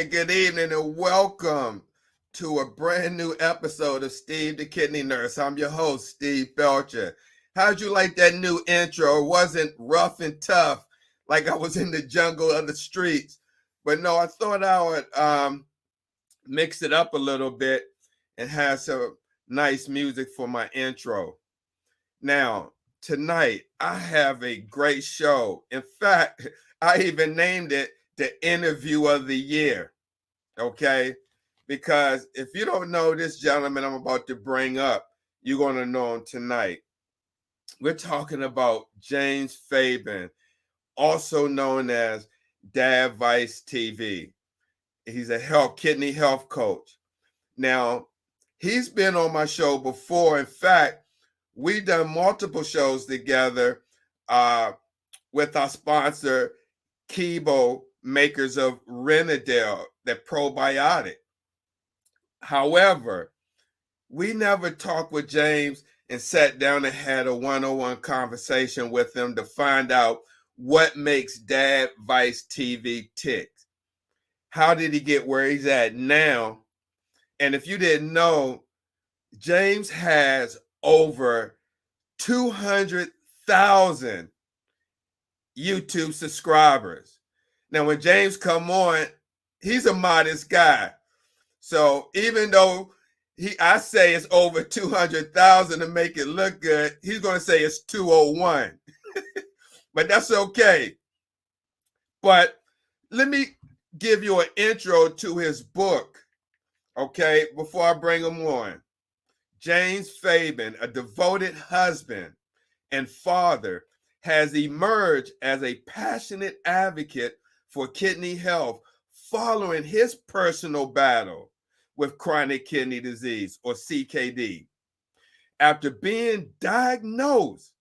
Good evening, and welcome to a brand new episode of Steve the Kidney Nurse. I'm your host, Steve Belcher. How'd you like that new intro? It wasn't rough and tough like I was in the jungle of the streets. But no, I thought I would mix it up a little bit and have some nice music for my intro. Now, tonight, I have a great show. In fact, I even named it the interview of the year, okay? Because if you don't know this gentleman I'm about to bring up, you're going to know him tonight. We're talking about James Fabian, also known as DADVICETV. He's a kidney health coach. Now, he's been on my show before. In fact, we've done multiple shows together with our sponsor, Kibo, makers of Renadyl, the probiotic. However, we never talked with James and sat down and had a one-on-one conversation with him to find out what makes DADVICETV tick. How did he get where he's at now? And if you didn't know, James has over 200,000 YouTube subscribers. Now, when James come on, he's a modest guy. So even though I say it's over 200,000 to make it look good, he's going to say it's 201. But that's okay. But let me give you an intro to his book, okay, before I bring him on. James Fabian, a devoted husband and father, has emerged as a passionate advocate for kidney health following his personal battle with chronic kidney disease, or CKD. After being diagnosed,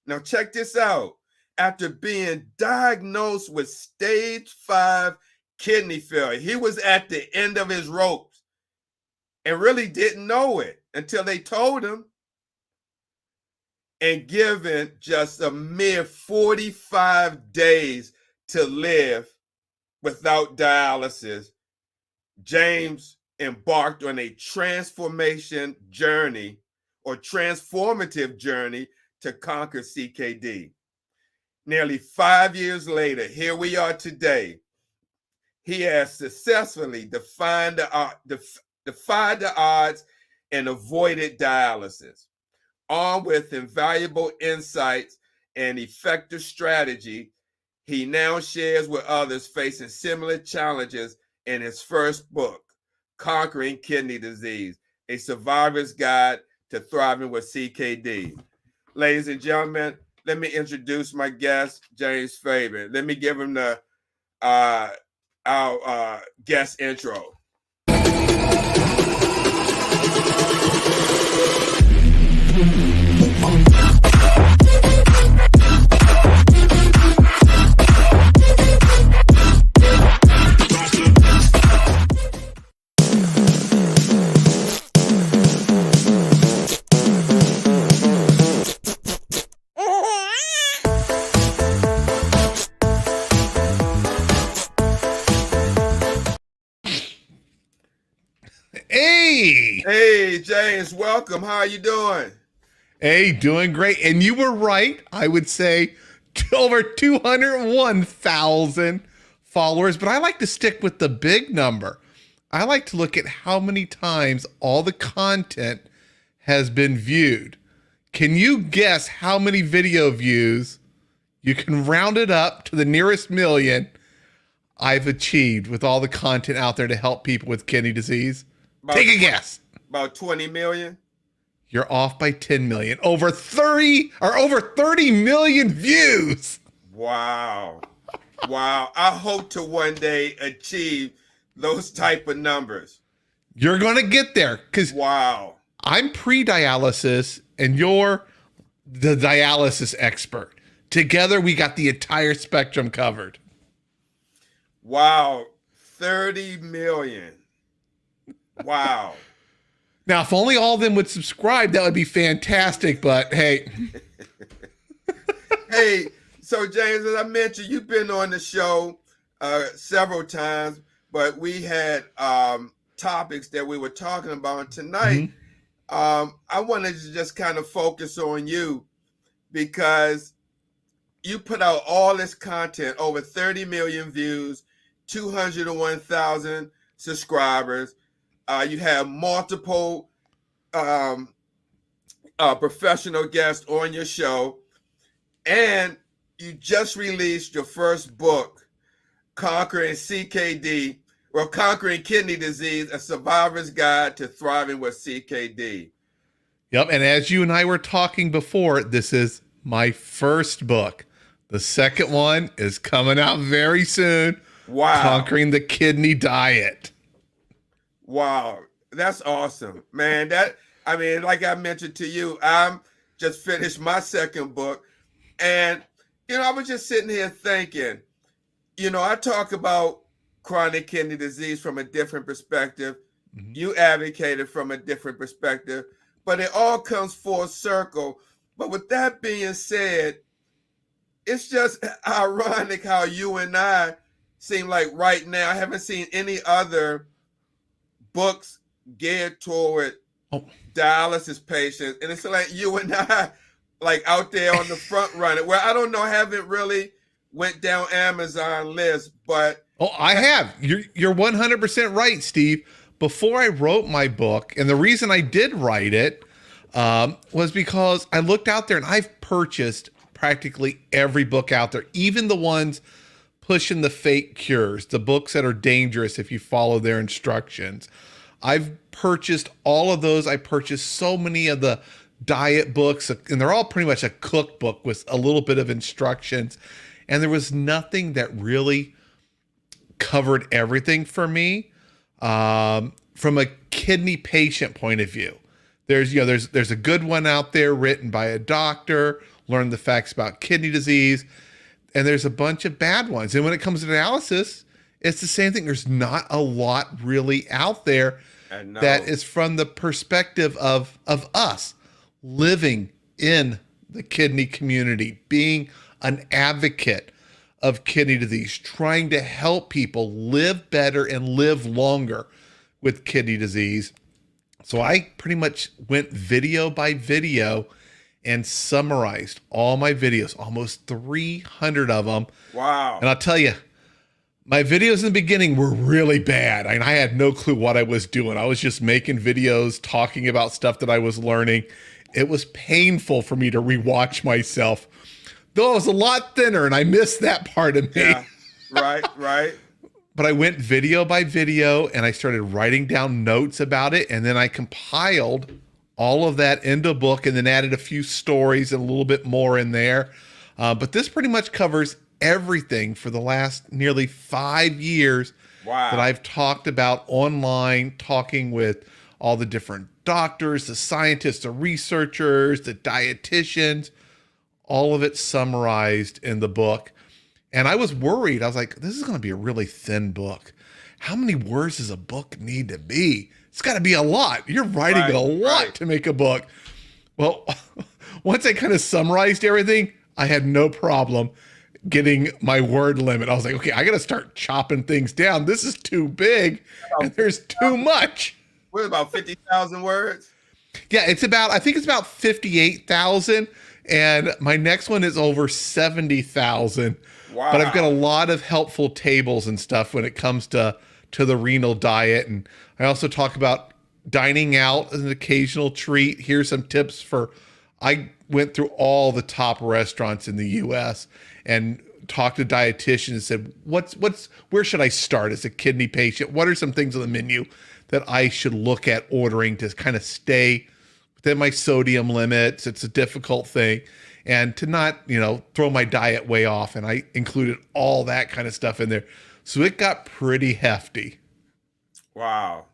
now check this out, after being diagnosed with stage 5 kidney failure, he was at the end of his ropes and really didn't know it until they told him, and given just a mere 45 days to live without dialysis, James embarked on a transformative journey to conquer CKD. Nearly 5 years later, here we are today. He has successfully defied the odds and avoided dialysis. Armed with invaluable insights and effective strategy, he now shares with others facing similar challenges in his first book, Conquering Kidney Disease, A Survivor's Guide to Thriving with CKD. Ladies and gentlemen, let me introduce my guest, James Fabian. Let me give him our guest intro. Hey, James, welcome. How are you doing? Hey, doing great. And you were right. I would say over 201,000 followers, but I like to stick with the big number. I like to look at how many times all the content has been viewed. Can you guess how many video views, you can round it up to the nearest million, I've achieved with all the content out there to help people with kidney disease? Take a guess. About 20 million. You're off by 10 million. Over 30 million views. Wow. Wow. I hope to one day achieve those type of numbers. You're going to get there because wow. I'm pre-dialysis and you're the dialysis expert. Together, we got the entire spectrum covered. Wow. 30 million. Wow. Now, if only all of them would subscribe, that would be fantastic. But hey. Hey, so James, as I mentioned, you've been on the show several times, but we had topics that we were talking about tonight. I wanted to just kind of focus on you because you put out all this content, over 30 million views, 201,000 subscribers. You have multiple professional guests on your show, and you just released your first book, Conquering Kidney Disease, A Survivor's Guide to Thriving with CKD. Yep, and as you and I were talking before, this is my first book. The second one is coming out very soon. Wow. Conquering the Kidney Diet. Wow, that's awesome, man. Like I mentioned to you, I'm just finished my second book, and I was just sitting here thinking, I talk about chronic kidney disease from a different perspective. You advocated from a different perspective, but it all comes full circle. But with that being said, it's just ironic how you and I seem like right now, I haven't seen any other books geared toward dialysis patients, and it's like you and I like out there on the front runner. Well, I don't know, haven't really went down Amazon list, but I have. You're 100% right, Steve. Before I wrote my book, and the reason I did write it was because I looked out there and I've purchased practically every book out there, even the ones pushing the fake cures, the books that are dangerous if you follow their instructions. I've purchased all of those. I purchased so many of the diet books, and they're all pretty much a cookbook with a little bit of instructions. And there was nothing that really covered everything for me from a kidney patient point of view. There's a good one out there written by a doctor, learn the facts about kidney disease, and there's a bunch of bad ones. And when it comes to dialysis, it's the same thing. There's not a lot really out there that is from the perspective of us living in the kidney community, being an advocate of kidney disease, trying to help people live better and live longer with kidney disease. So I pretty much went video by video and summarized all my videos, almost 300 of them. Wow. And I'll tell you, my videos in the beginning were really bad. I had no clue what I was doing. I was just making videos, talking about stuff that I was learning. It was painful for me to rewatch myself, though I was a lot thinner and I missed that part of me. Yeah, right. But I went video by video and I started writing down notes about it. And then I compiled all of that into a book and then added a few stories and a little bit more in there. But this pretty much covers everything for the last nearly 5 years that I've talked about online, talking with all the different doctors, the scientists, the researchers, the dietitians, all of it summarized in the book. And I was worried. I was like, this is going to be a really thin book. How many words does a book need to be? It's got to be a lot. You're writing a lot to make a book. Well, once I kind of summarized everything, I had no problem getting my word limit. I was like, okay, I got to start chopping things down. This is too big and there's too much. What, about 50,000 words? Yeah, I think it's about 58,000. And my next one is over 70,000. Wow. But I've got a lot of helpful tables and stuff when it comes to the renal diet. And I also talk about dining out as an occasional treat. Here's some tips for I went through all the top restaurants in the US and talked to dietitians and said, where should I start as a kidney patient? What are some things on the menu that I should look at ordering to kind of stay within my sodium limits? It's a difficult thing. And to not, throw my diet way off. And I included all that kind of stuff in there. So it got pretty hefty. Wow.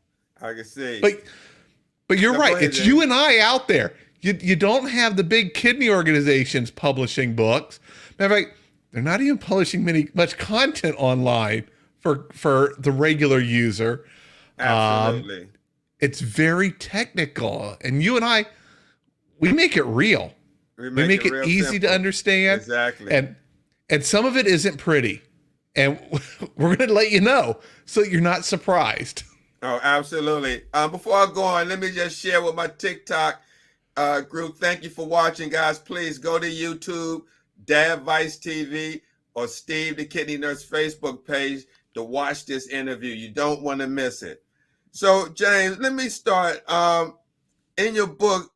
I can see. But you're right. Ahead, It's Jay. you and I out there. You don't have the big kidney organizations publishing books. Matter of fact, they're not even publishing much content online for the regular user. Absolutely. It's very technical. And you and I, we make it real. We make it real easy simple. to understand. Exactly. And some of it isn't pretty. And we're going to let you know so you're not surprised. Oh, absolutely. Before I go on, let me just share with my TikTok group. Thank you for watching, guys. Please go to YouTube, DADVICETV, or Steve the Kidney Nurse Facebook page to watch this interview. You don't want to miss it. So, James, let me start. In your book,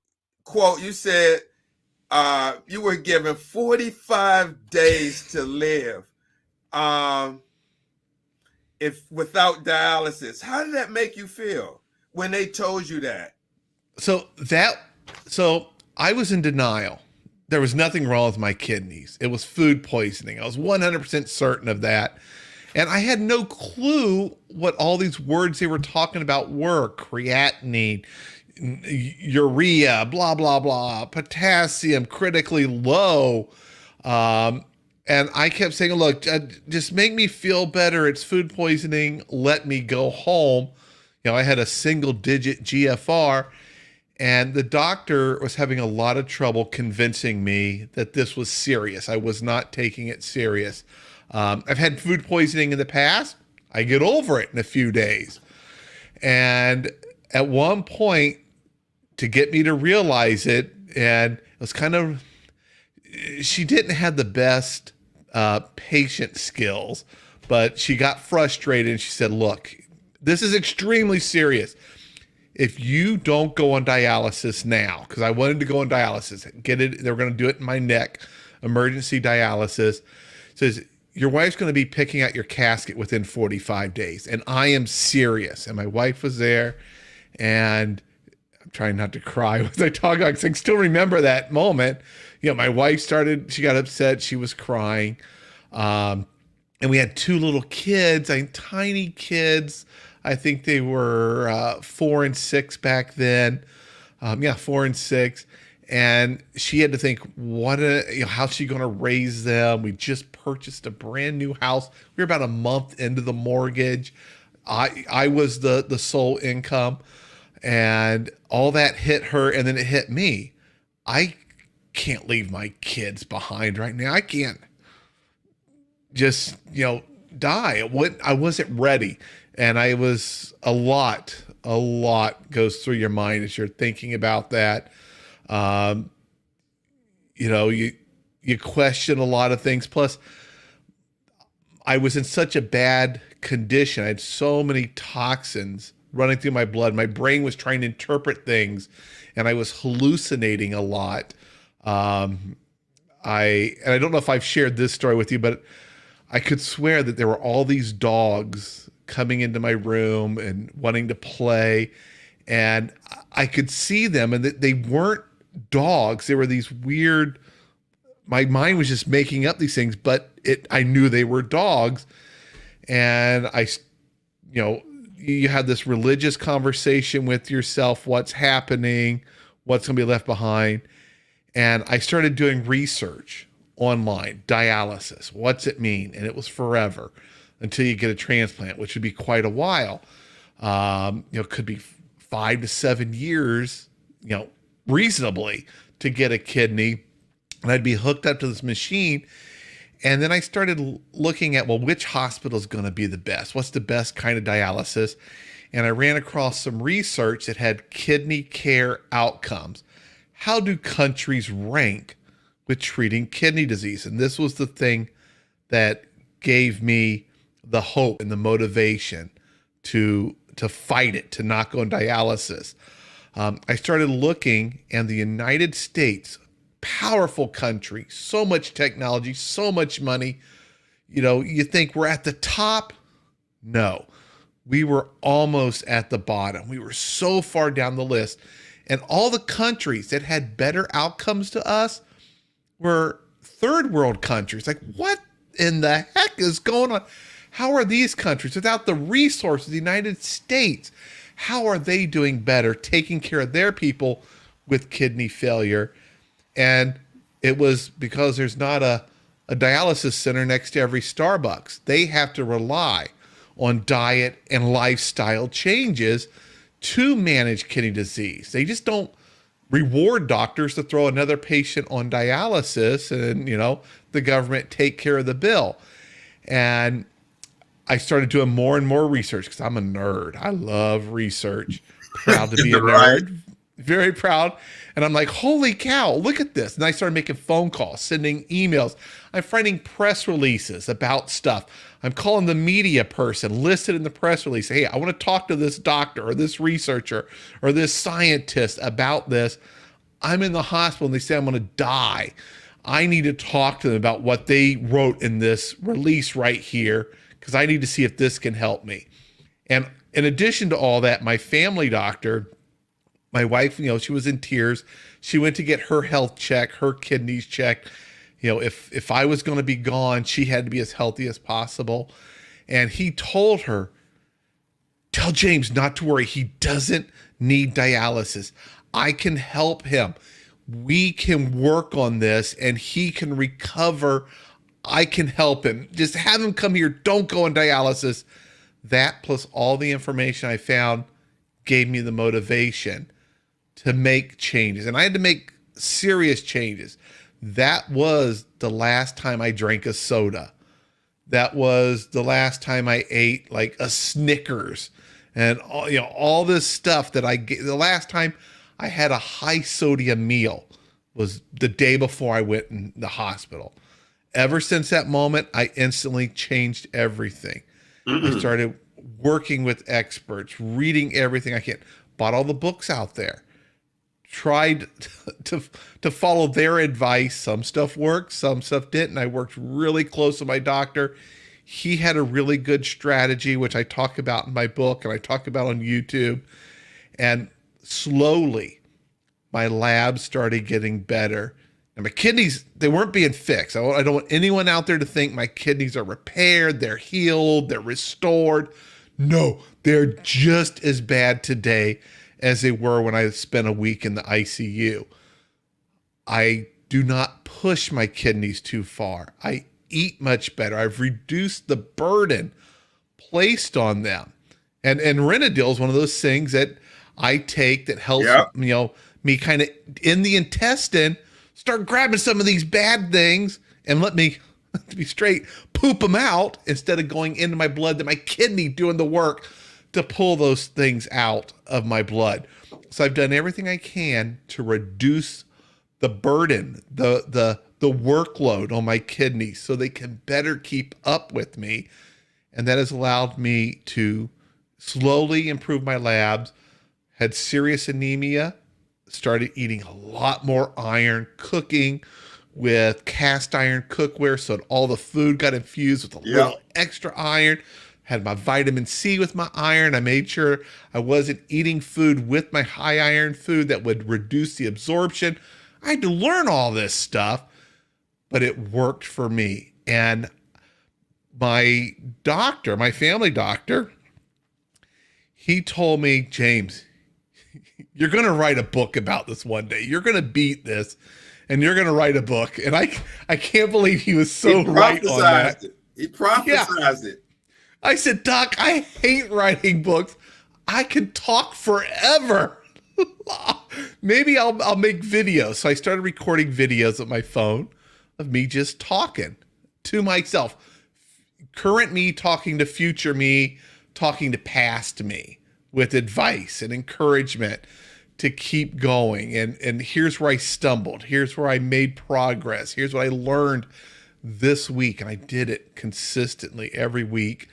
quote, you said you were given 45 days to live. If without dialysis. How did that make you feel when they told you that? So I was in denial. There was nothing wrong with my kidneys. It was food poisoning. I was 100% certain of that. And I had no clue what all these words they were talking about were: creatinine, urea, blah, blah, blah, potassium, critically low. And I kept saying, look, just make me feel better. It's food poisoning. Let me go home. I had a single-digit GFR, and the doctor was having a lot of trouble convincing me that this was serious. I was not taking it serious. I've had food poisoning in the past. I get over it in a few days. And at one point, to get me to realize it, and it was kind of, she didn't have the best patient skills, but she got frustrated and she said, look, this is extremely serious. If you don't go on dialysis now, because I wanted to go on dialysis, they were going to do it in my neck, emergency dialysis, says, your wife's going to be picking out your casket within 45 days. And I am serious. And my wife was there, and I'm trying not to cry as I talk, because I still remember that moment. My wife she got upset. She was crying. And we had two little kids, tiny kids. I think they were 4 and 6 back then. 4 and 6. And she had to think, how's she going to raise them? We just purchased a brand new house. We were about a month into the mortgage. I was the sole income, and all that hit her, and then it hit me. I can't leave my kids behind right now. I can't just, die. I wasn't ready. And I was a lot goes through your mind as you're thinking about that. You question a lot of things. Plus, I was in such a bad condition. I had so many toxins running through my blood. My brain was trying to interpret things, and I was hallucinating a lot. I don't know if I've shared this story with you, but I could swear that there were all these dogs coming into my room and wanting to play, and I could see them, and they weren't dogs. They were these weird, my mind was just making up these things, but I knew they were dogs. And you have this religious conversation with yourself, what's happening, what's going to be left behind. And I started doing research online, dialysis, what's it mean? And it was forever until you get a transplant, which would be quite a while. Could be 5 to 7 years, reasonably, to get a kidney. And I'd be hooked up to this machine. And then I started looking at, which hospital is going to be the best? What's the best kind of dialysis? And I ran across some research that had kidney care outcomes. How do countries rank with treating kidney disease? And this was the thing that gave me the hope and the motivation to fight it, to not go on dialysis. I started looking, and the United States, powerful country, so much technology, so much money. You know, you think we're at the top. No, we were almost at the bottom. We were so far down the list. And all the countries that had better outcomes to us were third world countries. Like, what in the heck is going on? How are these countries, without the resources of the United States, how are they doing better, taking care of their people with kidney failure? And it was because there's not a dialysis center next to every Starbucks. They have to rely on diet and lifestyle changes to manage kidney disease. They just don't reward doctors to throw another patient on dialysis and, you know, the government take care of the bill. And I started doing more and more research because I'm a nerd. I love research. Proud to be a nerd. Very proud. And I'm like, holy cow, look at this. And I started making phone calls, sending emails. I'm writing press releases about stuff. I'm calling the media person listed in the press release. Hey, I want to talk to this doctor or this researcher or this scientist about this. I'm in the hospital and they say I'm going to die. I need to talk to them about what they wrote in this release right here, because I need to see if this can help me. And in addition to all that, my family doctor, my wife, you know, she was in tears. She went to get her health check, her kidneys checked. You know, if I was going to be gone, she had to be as healthy as possible. And he told her, tell James not to worry. He doesn't need dialysis. I can help him. We can work on this and he can recover. I can help him. Just have him come here. Don't go on dialysis. That plus all the information I found gave me the motivation to make changes. And I had to make serious changes. That was the last time I drank a soda. That was the last time I ate like a Snickers and all, you know, all this stuff that the last time I had a high sodium meal was the day before I went in the hospital. Ever since that moment, I instantly changed everything. I started working with experts, reading everything I can, bought all the books out there, tried to follow their advice. Some stuff worked, some stuff didn't. I worked really close with my doctor. He had a really good strategy, which I talk about in my book and I talk about on YouTube. And slowly, my labs started getting better. And my kidneys, they weren't being fixed. I don't want anyone out there to think my kidneys are repaired, they're healed, they're restored. No, they're just as bad today as they were when I spent a week in the ICU. I do not push my kidneys too far. I eat much better. I've reduced the burden placed on them. And Renadyl is one of those things that I take that helps, you know, me kind of in the intestine start grabbing some of these bad things and let me, to be straight, poop them out instead of going into my blood, that my kidney doing the work to pull those things out of my blood. So I've done everything I can to reduce the burden, the workload on my kidneys so they can better keep up with me. And that has allowed me to slowly improve my labs, had serious anemia, started eating a lot more iron, cooking with cast iron cookware so that all the food got infused with a little extra iron. Had my vitamin C with my iron. I made sure I wasn't eating food with my high iron food that would reduce the absorption. I had to learn all this stuff, but it worked for me. And my doctor, my family doctor, he told me, James, you're going to write a book about this one day. You're going to beat this and you're going to write a book. And I can't believe he was so right on that. He prophesized it. I said, Doc, I hate writing books. I can talk forever. Maybe I'll make videos. So I started recording videos on my phone of me just talking to myself. Current me talking to future me, talking to past me with advice and encouragement to keep going. And here's where I stumbled. Here's where I made progress. Here's what I learned this week. And I did it consistently every week.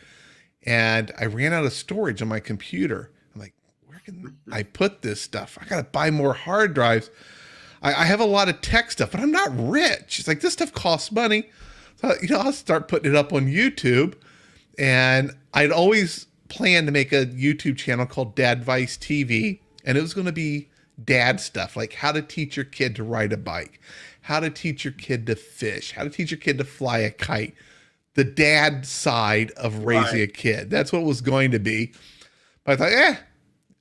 And I ran out of storage on my computer. I'm like, where can I put this stuff? I got to buy more hard drives. I have a lot of tech stuff, but I'm not rich. It's like, this stuff costs money. So, I'll start putting it up on YouTube. And I'd always planned to make a YouTube channel called DADVICETV. And it was going to be dad stuff, like how to teach your kid to ride a bike, how to teach your kid to fish, how to teach your kid to fly a kite, the dad side of raising a kid. That's what it was going to be. But I thought,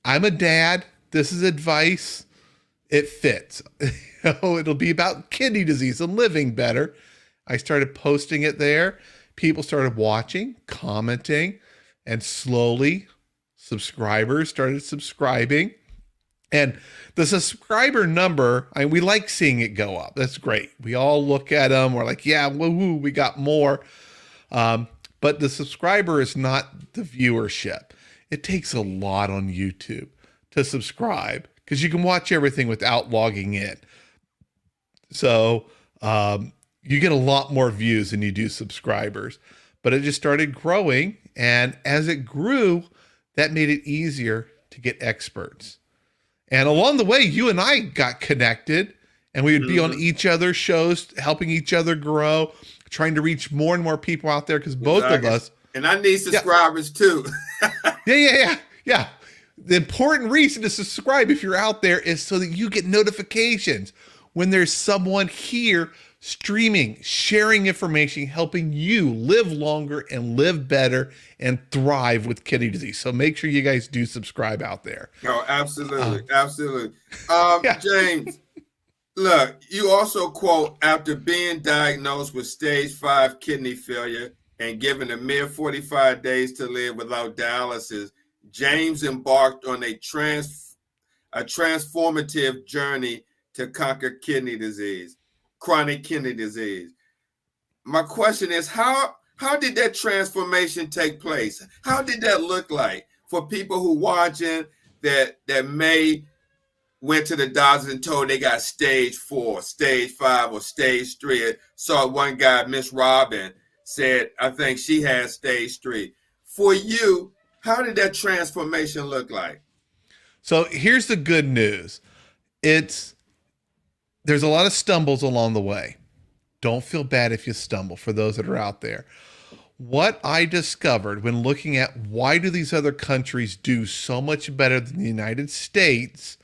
I'm a dad. This is advice. It fits. It'll be about kidney disease and living better. I started posting it there. People started watching, commenting, and slowly subscribers started subscribing. And the subscriber number, we like seeing it go up. That's great. We all look at them. We're like, yeah, woo, we got more. But the subscriber is not the viewership. It takes a lot on YouTube to subscribe because you can watch everything without logging in. So you get a lot more views than you do subscribers. But it just started growing. And as it grew, that made it easier to get experts. And along the way, you and I got connected, and we would be on each other's shows, helping each other grow, trying to reach more and more people out there, because both of us. And I need subscribers too. Yeah. The important reason to subscribe if you're out there is so that you get notifications when there's someone here streaming, sharing information, helping you live longer and live better and thrive with kidney disease. So make sure you guys do subscribe out there. Oh, absolutely. Absolutely. James, look, you also quote, after being diagnosed with stage 5 kidney failure and given a mere 45 days to live without dialysis, James embarked on a transformative journey to conquer kidney disease. Chronic kidney disease. My question is, how did that transformation take place? How did that look like for people who watching that may went to the doctors and told they got stage 4, stage 5, or stage 3? Saw one guy, Miss Robin, said, I think she has stage 3. For you, how did that transformation look like? So here's the good news. There's a lot of stumbles along the way. Don't feel bad if you stumble, for those that are out there. What I discovered when looking at why do these other countries do so much better than the United States,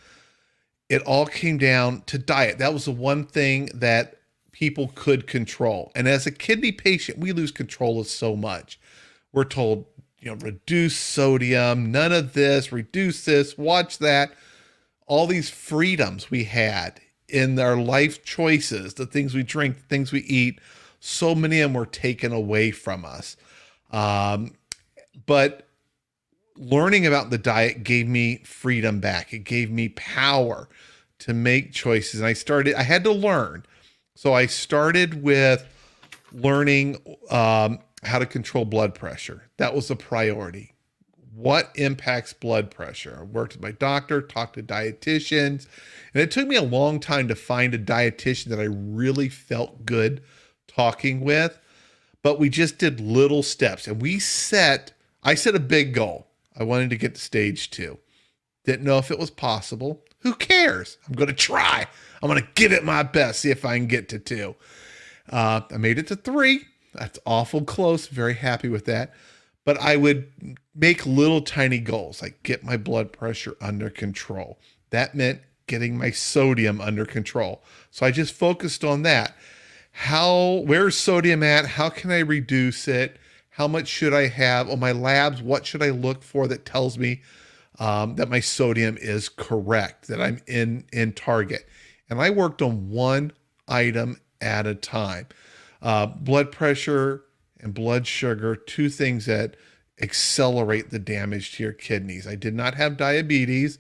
it all came down to diet. That was the one thing that people could control. And as a kidney patient, we lose control of so much. We're told, reduce sodium, none of this, reduce this, watch that. All these freedoms we had in our life choices, the things we drink, the things we eat, so many of them were taken away from us. But learning about the diet gave me freedom back. It gave me power to make choices. And I had to learn. So I started with learning how to control blood pressure. That was a priority. What impacts blood pressure? I worked with my doctor, talked to dietitians, and it took me a long time to find a dietitian that I really felt good talking with, but we just did little steps. And I set a big goal. I wanted to get to stage 2. Didn't know if it was possible. Who cares? I'm going to try. I'm going to give it my best, see if I can get to 2. I made it to 3. That's awful close. Very happy with that. But I would make little tiny goals, like get my blood pressure under control. That meant getting my sodium under control. So I just focused on that. Where's sodium at? How can I reduce it? How much should I have on my labs? What should I look for that tells me that my sodium is correct, that I'm in target? And I worked on one item at a time. Blood pressure and blood sugar, 2 things that accelerate the damage to your kidneys. I did not have diabetes,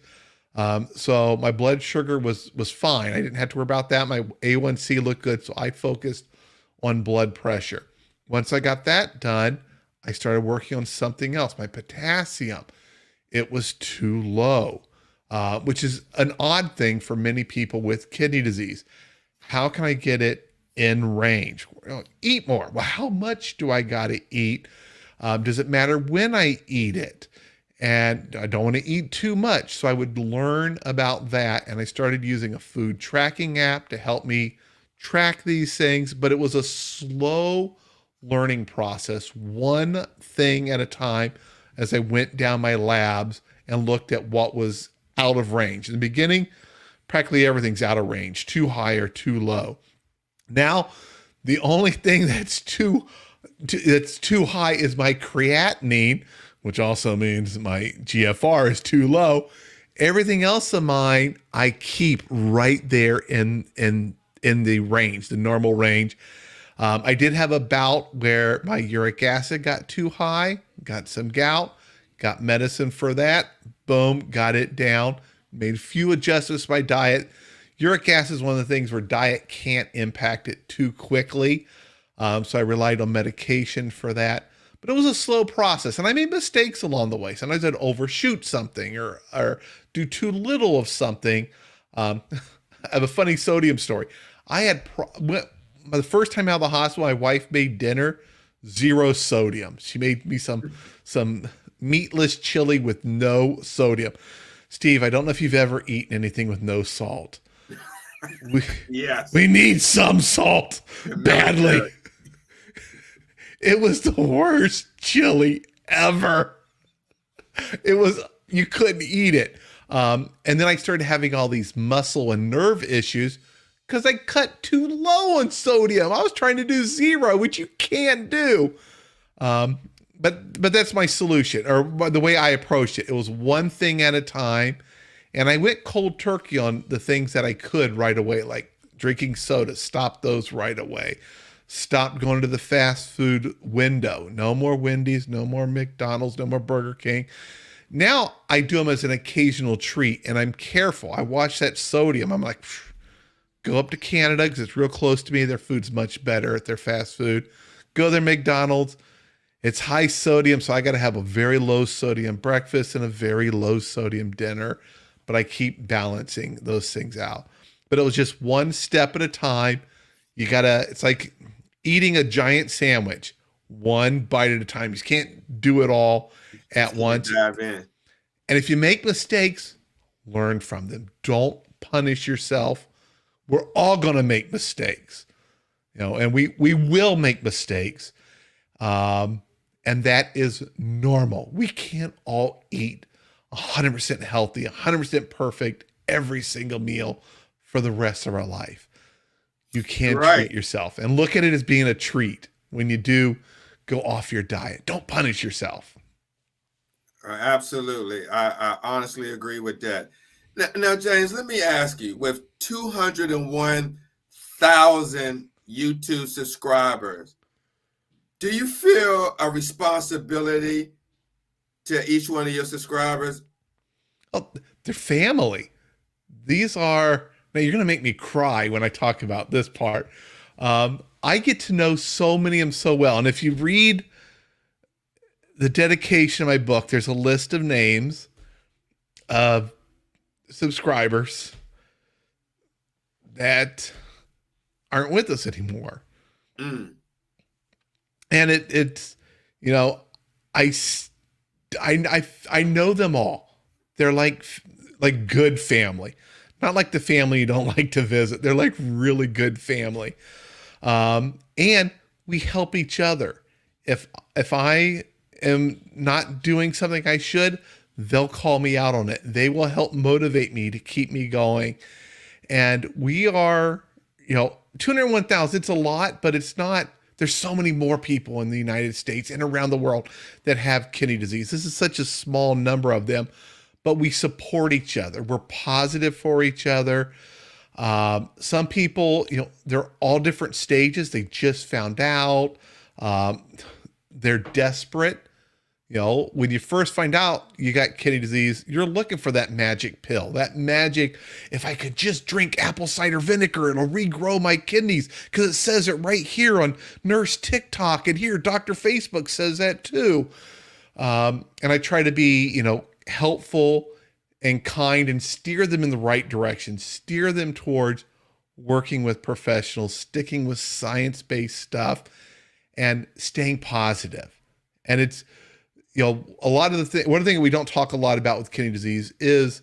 so my blood sugar was fine. I didn't have to worry about that. My A1C looked good, so I focused on blood pressure. Once I got that done, I started working on something else. My potassium, it was too low, which is an odd thing for many people with kidney disease. How can I get it in range? Eat more. Well, how much do I got to eat? Does it matter when I eat it? and I don't want to eat too much. So I would learn about that. And I started using a food tracking app to help me track these things, but it was a slow learning process, one thing at a time, as I went down my labs and looked at what was out of range. In the beginning, practically everything's out of range, too high or too low. Now, the only thing that's too high is my creatinine, which also means my GFR is too low. Everything else of mine, I keep right there in the range, the normal range. I did have a bout where my uric acid got too high, got some gout, got medicine for that. Boom, got it down. Made a few adjustments to my diet. Uric acid is one of the things where diet can't impact it too quickly. So I relied on medication for that. But it was a slow process, and I made mistakes along the way. Sometimes I'd overshoot something or do too little of something. I have a funny sodium story. I had the first time out of the hospital, my wife made dinner, 0 sodium. She made me some meatless chili with no sodium. Steve, I don't know if you've ever eaten anything with no salt. Yes. We need some salt badly. It was the worst chili ever. You couldn't eat it. And then I started having all these muscle and nerve issues because I cut too low on sodium. I was trying to do 0, which you can't do. But that's my solution, or the way I approached it. It was one thing at a time. And I went cold turkey on the things that I could right away, like drinking soda. Stop those right away. Stop going to the fast food window. No more Wendy's, no more McDonald's, no more Burger King. Now I do them as an occasional treat, and I'm careful. I watch that sodium. I'm like, go up to Canada because it's real close to me. Their food's much better at their fast food. Go to their McDonald's. It's high sodium, so I got to have a very low sodium breakfast and a very low sodium dinner. But I keep balancing those things out. But it was just one step at a time. It's like eating a giant sandwich, one bite at a time. You can't do it all at once. Dive in. And if you make mistakes, learn from them. Don't punish yourself. We're all going to make mistakes, and we will make mistakes. And that is normal. We can't all eat 100% healthy, 100% perfect every single meal for the rest of our life. You can treat yourself and look at it as being a treat when you do go off your diet. Don't punish yourself. Absolutely. I honestly agree with that. Now, James, let me ask you, with 201,000 YouTube subscribers, do you feel a responsibility to each one of your subscribers? Oh, they're family. Now you're going to make me cry when I talk about this part. I get to know so many of them so well. And if you read the dedication of my book, there's a list of names of subscribers that aren't with us anymore. And it's I know them all. They're like good family, not like the family you don't like to visit. They're like really good family. And we help each other. If I am not doing something I should, they'll call me out on it. They will help motivate me to keep me going. And we are, 201,000, it's a lot, but it's not. There's so many more people in the United States and around the world that have kidney disease. This is such a small number of them, but we support each other. We're positive for each other. Some people, they're all different stages. They just found out. They're desperate. When you first find out you got kidney disease, you're looking for that magic pill, if I could just drink apple cider vinegar, it'll regrow my kidneys because it says it right here on Nurse TikTok, and here Dr. Facebook says that too. And I try to be, helpful and kind and steer them in the right direction, steer them towards working with professionals, sticking with science-based stuff, and staying positive. And it's, a lot of one thing we don't talk a lot about with kidney disease is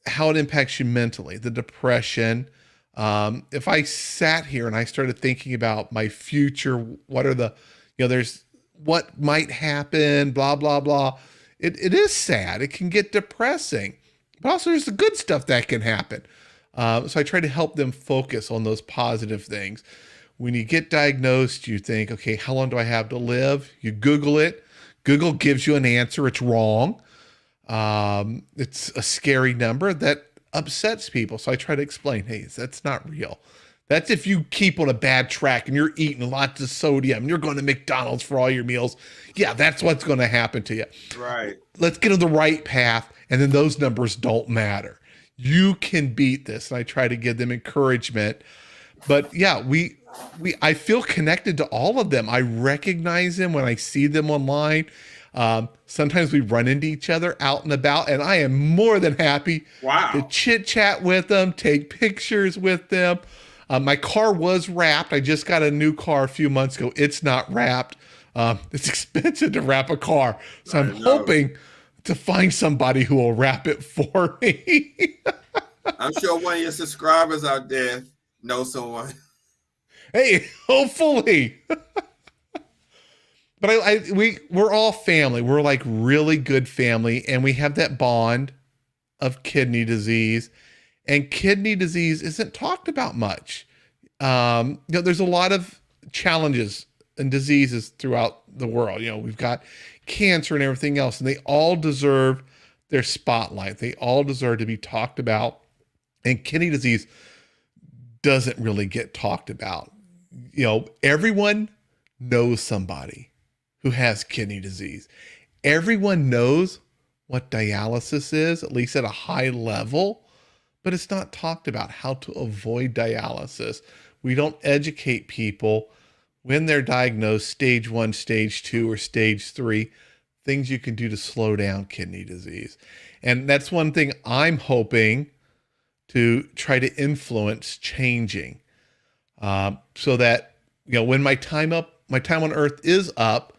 how it impacts you mentally, the depression. If I sat here and I started thinking about my future, what are the, there's what might happen, blah, blah, blah. It is sad. It can get depressing, but also there's the good stuff that can happen. So I try to help them focus on those positive things. When you get diagnosed, you think, okay, how long do I have to live? You Google it. Google gives you an answer. It's wrong. It's a scary number that upsets people. So I try to explain, hey, that's not real. That's if you keep on a bad track and you're eating lots of sodium, you're going to McDonald's for all your meals. Yeah, that's what's going to happen to you. Right. Let's get on the right path. And then those numbers don't matter. You can beat this. And I try to give them encouragement. But yeah, I feel connected to all of them. I recognize them when I see them online. Sometimes we run into each other out and about, and I am more than happy to chit chat with them, take pictures with them. My car was wrapped. I just got a new car a few months ago. It's not wrapped. It's expensive to wrap a car. So I'm hoping to find somebody who will wrap it for me. I'm sure one of your subscribers out there knows someone. Hey, hopefully. But we're all family. We're like really good family. And we have that bond of kidney disease. And kidney disease isn't talked about much. There's a lot of challenges and diseases throughout the world. We've got cancer and everything else, and they all deserve their spotlight. They all deserve to be talked about. And kidney disease doesn't really get talked about. Everyone knows somebody who has kidney disease. Everyone knows what dialysis is, at least at a high level, but it's not talked about how to avoid dialysis. We don't educate people when they're diagnosed stage 1, stage 2, or stage 3, things you can do to slow down kidney disease. And that's one thing I'm hoping to try to influence changing, so that, when my time on earth is up,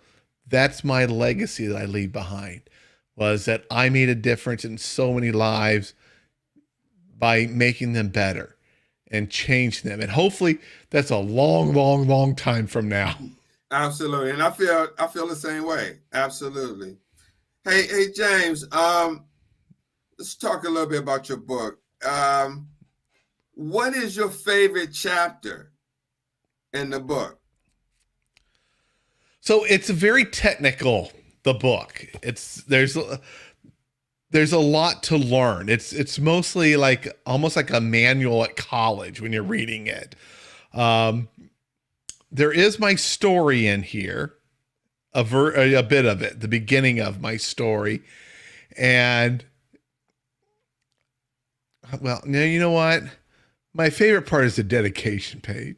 that's my legacy that I leave behind, was that I made a difference in so many lives by making them better and changing them. And hopefully that's a long, long, long time from now. Absolutely. And I feel the same way. Absolutely. Hey, James, let's talk a little bit about your book. What is your favorite chapter in the book? So it's very technical, the book. There's a lot to learn. It's mostly like almost like a manual at college when you're reading it. There is my story in here, a bit of it, the beginning of my story. And well, now you know what? My favorite part is the dedication page.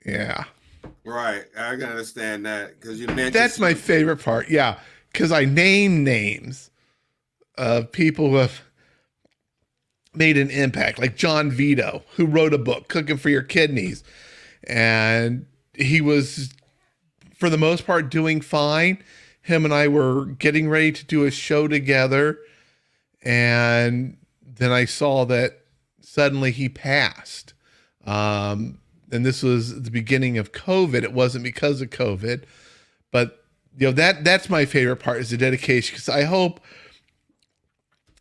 Yeah. Right. I can understand that, because you mentioned that's my favorite part. Yeah. Because I name names of people who have made an impact, like John Vito, who wrote a book, Cooking for Your Kidneys. And he was, for the most part, doing fine. Him and I were getting ready to do a show together. And then I saw that suddenly he passed. And this was the beginning of COVID. It wasn't because of COVID, but that's my favorite part, is the dedication, because I hope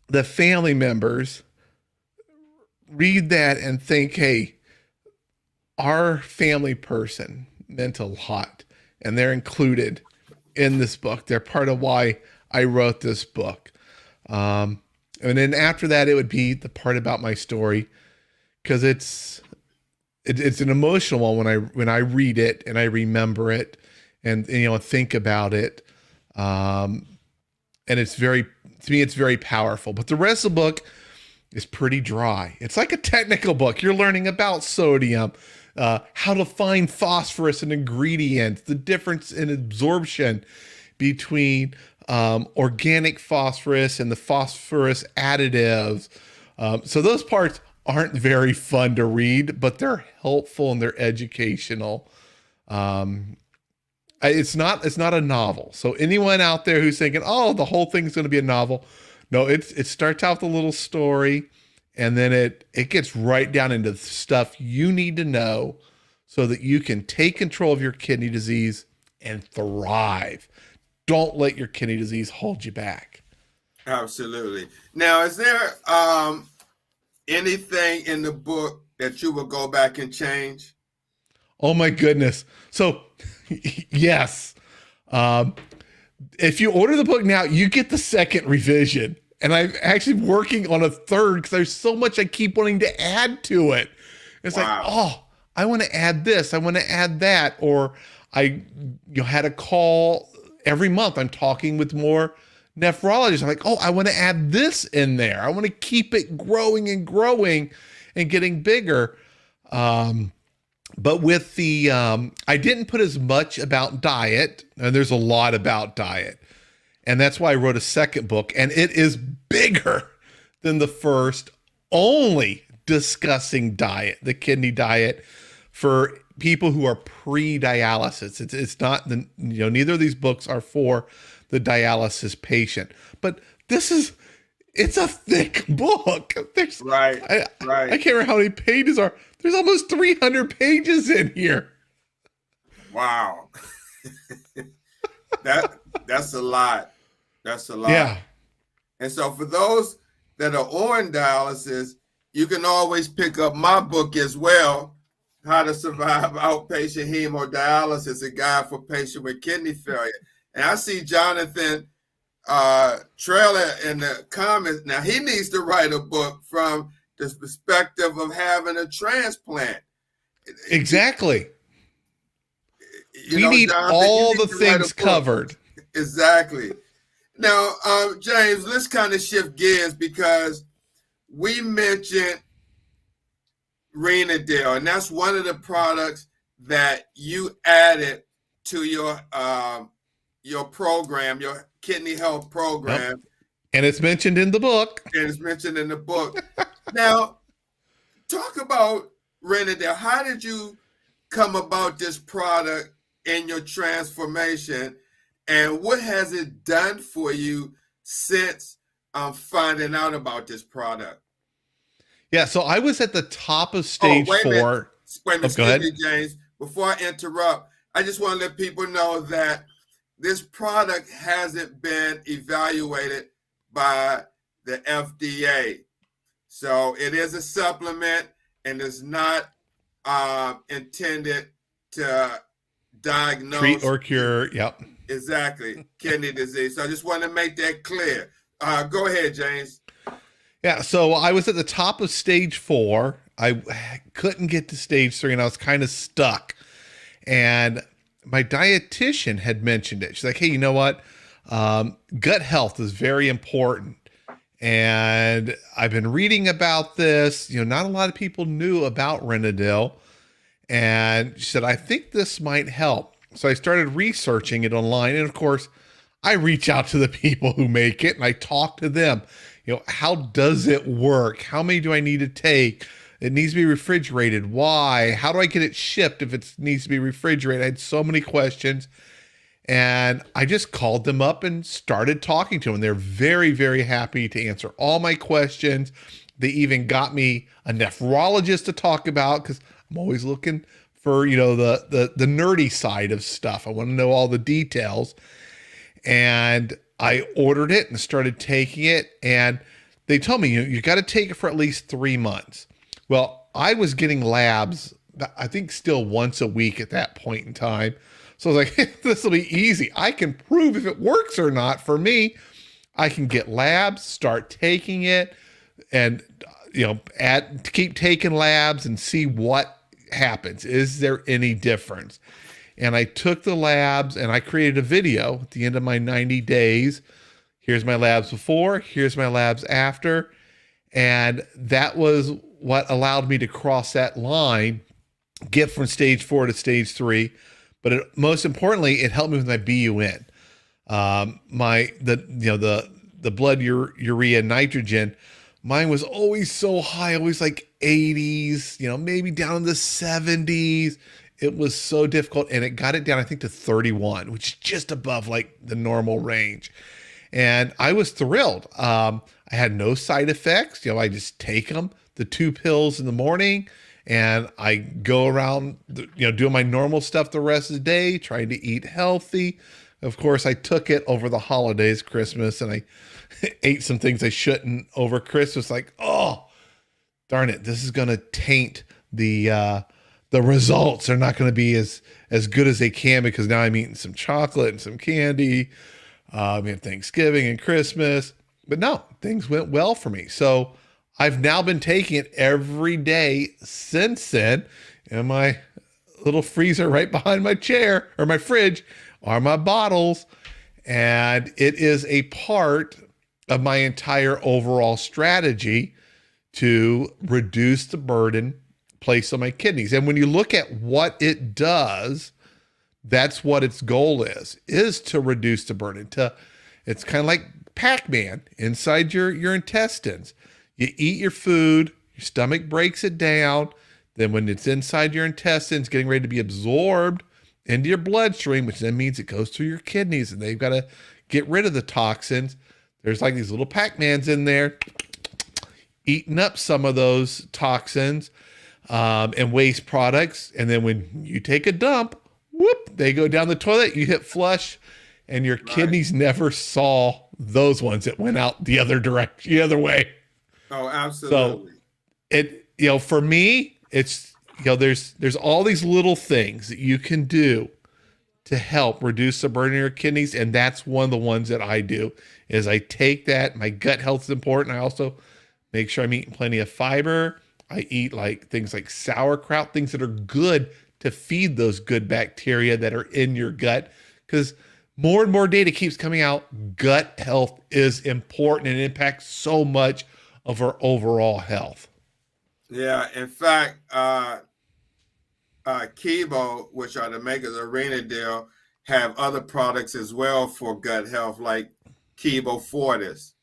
the family members read that and think, hey, our family person meant a lot, and they're included in this book. They're part of why I wrote this book. And then after that, it would be the part about my story, because it's an emotional one when I read it and I remember it and think about it. And to me, it's very powerful. But the rest of the book is pretty dry. It's like a technical book. You're learning about sodium, how to find phosphorus in ingredients, the difference in absorption between organic phosphorus and the phosphorus additives. So those parts aren't very fun to read, but they're helpful and they're educational. It's not a novel. So anyone out there who's thinking, oh, the whole thing's going to be a novel, no, it starts out with a little story, and then it gets right down into stuff you need to know so that you can take control of your kidney disease and thrive. Don't let your kidney disease hold you back. Absolutely. Now, is there anything in the book that you will go back and change? Oh my goodness. So yes. If you order the book now, you get the second revision. And I'm actually working on a third because there's so much I keep wanting to add to it. It's like, oh, I want to add this. I want to add that. Or I had a call every month. I'm talking with more nephrologists. I'm like, oh, I want to add this in there. I want to keep it growing and growing and getting bigger. But with the, I didn't put as much about diet, and there's a lot about diet. And that's why I wrote a second book, and it is bigger than the first, only discussing diet, the kidney diet for people who are pre-dialysis. It's not, neither of these books are for the dialysis patient, but it's a thick book. There's, right. I can't remember how many pages are. There's almost 300 pages in here. Wow. That's a lot. That's a lot. Yeah. And so for those that are on dialysis, you can always pick up my book as well, How to Survive Outpatient Hemodialysis, a guide for patients with kidney failure. And I see Jonathan Trailer in the comments. Now, he needs to write a book from the perspective of having a transplant. Exactly. We need Jonathan, all the things covered. Exactly. Now, James, let's kind of shift gears because we mentioned Renadyl, and that's one of the products that you added to your program, your kidney health program. Yep. And it's mentioned in the book. Now, talk about Renadyl. How did you come about this product in your transformation, and what has it done for you since finding out about this product? Yeah, so I was at the top of stage 4. Wait a minute, excuse me, James. Before I interrupt, I just want to let people know that this product hasn't been evaluated by the FDA. So it is a supplement and is not intended to diagnose, treat, or cure. Yep. Exactly. Kidney disease. So I just want to make that clear. Go ahead, James. Yeah. So I was at the top of stage 4. I couldn't get to stage 3 and I was kind of stuck. And my dietitian had mentioned it. She's like, hey, you know what? Gut health is very important. And I've been reading about this. Not a lot of people knew about Renadyl. And she said, I think this might help. So I started researching it online. And of course, I reach out to the people who make it and I talk to them. How does it work? How many do I need to take? It needs to be refrigerated. Why? How do I get it shipped if it needs to be refrigerated? I had so many questions. And I just called them up and started talking to them. They're very, very happy to answer all my questions. They even got me a nephrologist to talk about because I'm always looking for, the nerdy side of stuff. I want to know all the details. And I ordered it and started taking it. And they told me, you got to take it for at least 3 months. Well, I was getting labs, I think still once a week at that point in time. So I was like, this will be easy. I can prove if it works or not for me. I can get labs, start taking it, and keep taking labs and see what happens. Is there any difference? And I took the labs and I created a video at the end of my 90 days. Here's my labs before, here's my labs after. And that was what allowed me to cross that line, get from stage 4 to stage 3. But most importantly, it helped me with my BUN. The blood urea nitrogen, mine was always so high, always like 80s, maybe down in the 70s. It was so difficult, and it got it down, I think, to 31, which is just above like the normal range. And I was thrilled. I had no side effects. I just take them, the 2 pills in the morning, and I go around, doing my normal stuff the rest of the day, trying to eat healthy. Of course, I took it over the holidays, Christmas, and I ate some things I shouldn't over Christmas. Like, oh, darn it, this is going to taint the results. They're not going to be as good as they can, because now I'm eating some chocolate and some candy. We have Thanksgiving and Christmas, but no, things went well for me. So I've now been taking it every day since then. In my little freezer right behind my chair, or my fridge, are my bottles. And it is a part of my entire overall strategy to reduce the burden placed on my kidneys. And when you look at what it does, that's what its goal is to reduce the burden. It's kind of like Pac-Man inside your intestines. You eat your food, your stomach breaks it down. Then when it's inside your intestines, getting ready to be absorbed into your bloodstream, which then means it goes through your kidneys, and they've got to get rid of the toxins. There's like these little Pac-Mans in there eating up some of those toxins and waste products. And then when you take a dump, whoop, they go down the toilet, you hit flush, and your kidneys never saw those ones that went out the other direction, the other way. Oh, absolutely. So for me, it's, there's all these little things that you can do to help reduce the burden of your kidneys. And that's one of the ones that I do, is I take that. My gut health is important. I also make sure I'm eating plenty of fiber. I eat things like sauerkraut, things that are good to feed those good bacteria that are in your gut, because more and more data keeps coming out. Gut health is important and impacts so much of our overall health. Yeah, in fact, Kibo, which are the makers of Renadyl, have other products as well for gut health, like Kibo Fortis.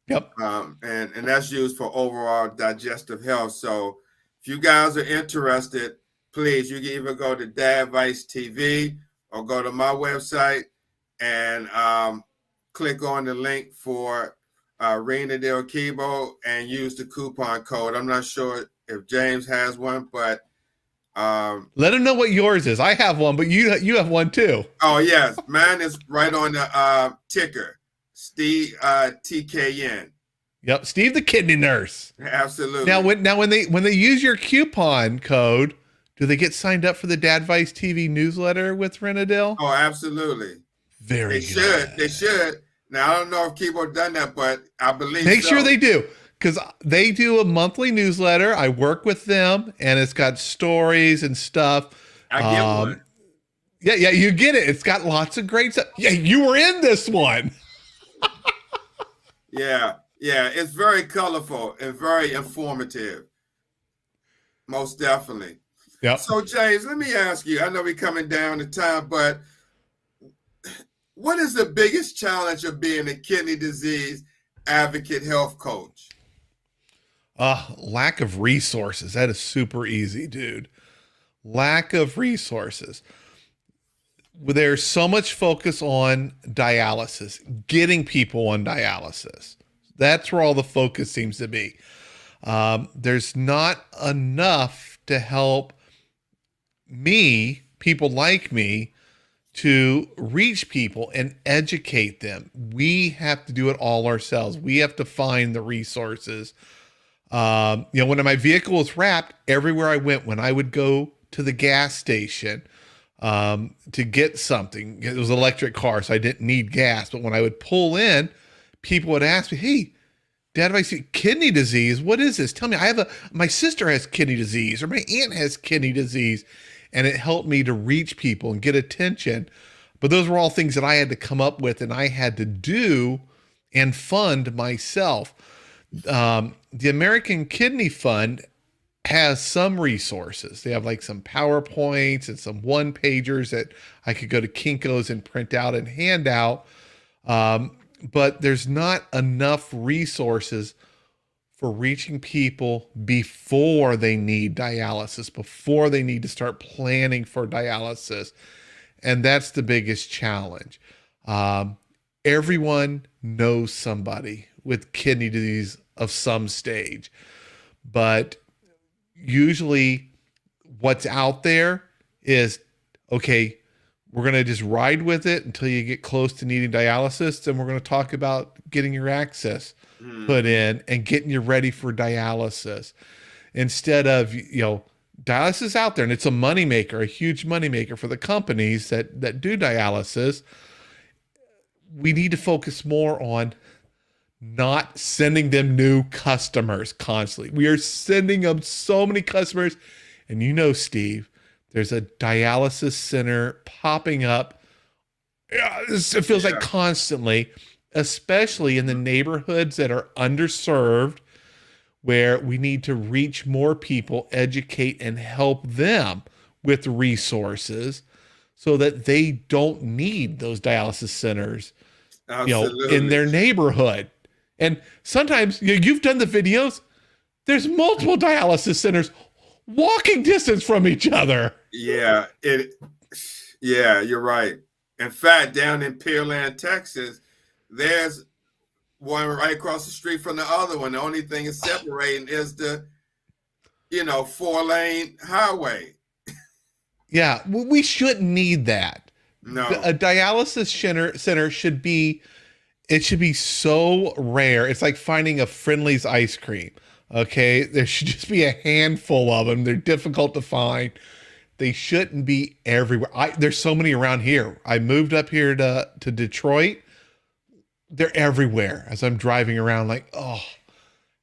Yep. And that's used for overall digestive health. So if you guys are interested, please, you can either go to DADVICETV or go to my website and click on the link for Renadyl Kibo and use the coupon code. I'm not sure if James has one, but let him know what yours is. I have one, but you have one too. Oh yes, mine is right on the ticker, Steve TKN. Yep, Steve the Kidney Nurse. Absolutely. Now when they use your coupon code, do they get signed up for the DADVICETV newsletter with Renadyl? Oh, absolutely. Very good. They should. Now I don't know if Kibo done that, but I believe Make sure they do, because they do a monthly newsletter. I work with them, and it's got stories and stuff. I get one. Yeah, you get it. It's got lots of great stuff. Yeah, you were in this one. Yeah, it's very colorful and very informative. Most definitely. Yeah. So James, let me ask you, I know we're coming down to time, but what is the biggest challenge of being a kidney disease advocate health coach? Lack of resources. That is super easy, dude. Lack of resources. There's so much focus on dialysis, getting people on dialysis. That's where all the focus seems to be. There's not enough to help people like me, to reach people and educate them. We have to do it all ourselves. We have to find the resources. When my vehicle was wrapped, everywhere I went, when I would go to the gas station to get something, it was an electric car, so I didn't need gas. But when I would pull in, people would ask me, "Hey, Dad, I see kidney disease. What is this? Tell me. My sister has kidney disease, or my aunt has kidney disease." And it helped me to reach people and get attention. But those were all things that I had to come up with, and I had to do and fund myself. The American Kidney Fund has some resources. They have some PowerPoints and some one-pagers that I could go to Kinko's and print out and hand out. But there's not enough resources for reaching people before they need dialysis, before they need to start planning for dialysis. And that's the biggest challenge. Everyone knows somebody with kidney disease of some stage, but usually what's out there is, okay, we're going to just ride with it until you get close to needing dialysis. And we're going to talk about getting your access put in and getting you ready for dialysis, instead of, dialysis is out there and it's a moneymaker, a huge moneymaker for the companies that do dialysis. We need to focus more on not sending them new customers constantly. We are sending them so many customers. And Steve, there's a dialysis center popping up. It feels like constantly, especially in the neighborhoods that are underserved, where we need to reach more people, educate, and help them with resources so that they don't need those dialysis centers, in their neighborhood. And sometimes you've done the videos. There's multiple dialysis centers walking distance from each other. Yeah, you're right. In fact, down in Pearland, Texas, there's one right across the street from the other one. The only thing is separating is the, 4-lane highway. Yeah, we shouldn't need that. No. A dialysis center should be so rare. It's like finding a Friendly's ice cream. Okay, there should just be a handful of them. They're difficult to find. They shouldn't be everywhere. There's so many around here. I moved up here to Detroit. They're everywhere as I'm driving around, like, oh,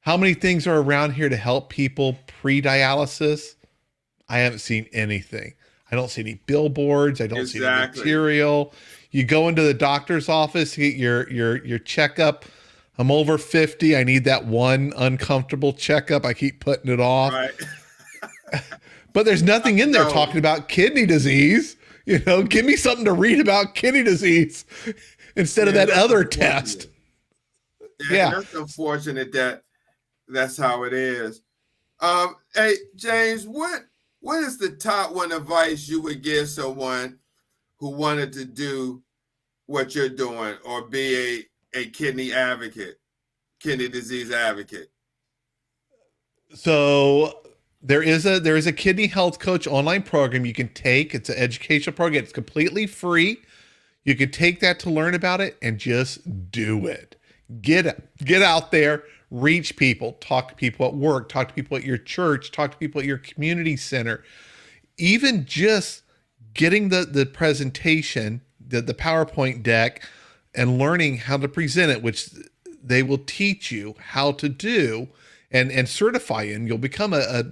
how many things are around here to help people pre-dialysis? I haven't seen anything. I don't see any billboards. I don't see any material. You go into the doctor's office, you get your checkup. I'm over 50. I need that one uncomfortable checkup. I keep putting it off. Right. But there's nothing in there talking about kidney disease. Give me something to read about kidney disease instead of that other test. Yeah, that's unfortunate that's how it is. Hey, James, what is the top one advice you would give someone who wanted to do what you're doing or be a kidney disease advocate? So there is a kidney health coach online program you can take. It's an educational program. It's completely free. You can take that to learn about it and just do it. Get out there, reach people, talk to people at work, talk to people at your church, talk to people at your community center. Even just getting the presentation, the PowerPoint deck, and learning how to present it, which they will teach you how to do and certify you, and you'll become a